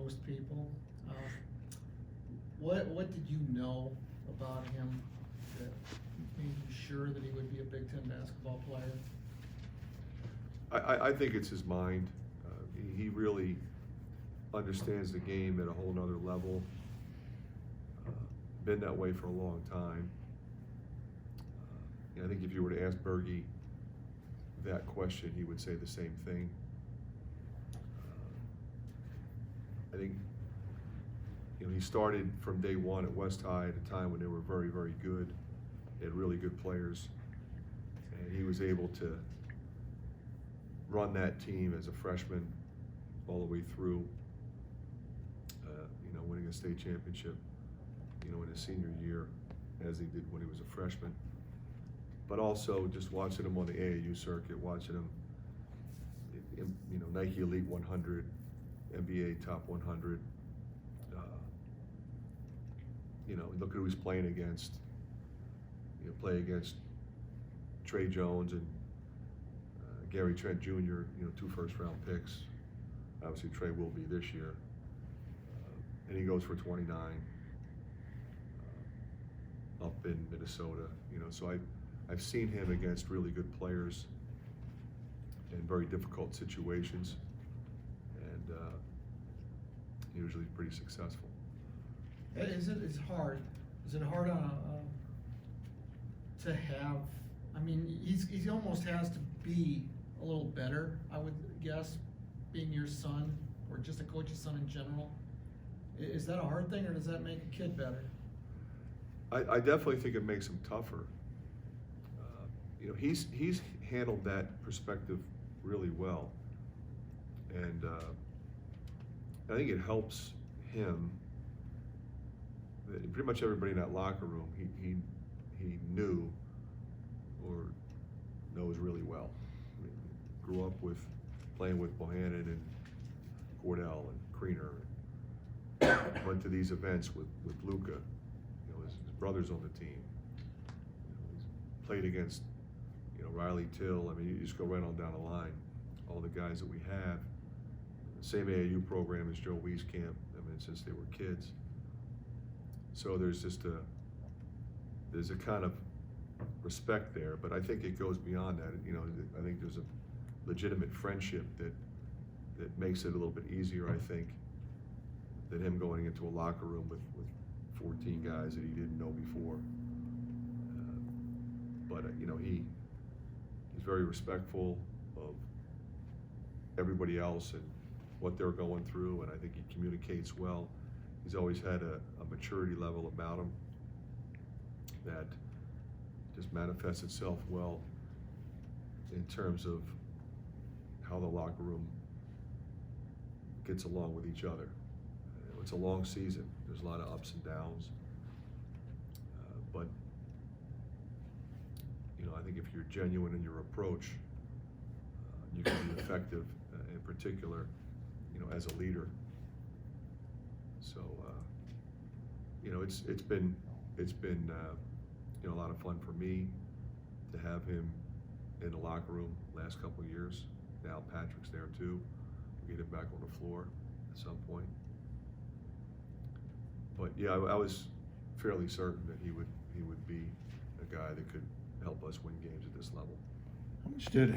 most people. What did you know about him that made you sure that he would be a Big Ten basketball player? I think it's his mind. He really understands the game at a whole nother level. Been that way for a long time. I think if you were to ask Bergie that question, he would say the same thing. I think he started from day one at West High at a time when they were very, very good. They had really good players, and he was able to run that team as a freshman all the way through. Winning a state championship, in his senior year, as he did when he was a freshman. But also just watching him on the AAU circuit, watching him, Nike Elite 100, NBA Top 100. Look at who he's playing against. Play against Trey Jones and Gary Trent Jr., 2 first-round picks. Obviously, Trey will be this year. And he goes for 29 up in Minnesota. So I've seen him against really good players in very difficult situations, and usually pretty successful. Is it hard on to have? I mean, he almost has to be a little better, I would guess, being your son or just a coach's son in general. Is that a hard thing, or does that make a kid better? I definitely think it makes him tougher. He's handled that perspective really well, and I think it helps him. Pretty much everybody in that locker room, he knew or knows really well. I mean, grew up playing with Bohannon and Cordell and Kriener. Went to these events with Luka. His brother's on the team. He's played against Riley Till. I mean, you just go right on down the line. All the guys that we have, the same AAU program as Joe Wieskamp. I mean, since they were kids. So there's a kind of respect there, but I think it goes beyond that. I think there's a legitimate friendship that makes it a little bit easier, I think, than him going into a locker room with 14 guys that he didn't know before. But he's very respectful of everybody else and what they're going through, and I think he communicates well. He's always had a maturity level about him that just manifests itself well in terms of how the locker room gets along with each other. It's a long season. There's a lot of ups and downs. But I think if you're genuine in your approach, you can be effective, in particular, as a leader. So, it's been a lot of fun for me to have him in the locker room last couple of years. Now Patrick's there too. We'll get him back on the floor at some point. But yeah, I was fairly certain that he would be a guy that could help us win games at this level. How much did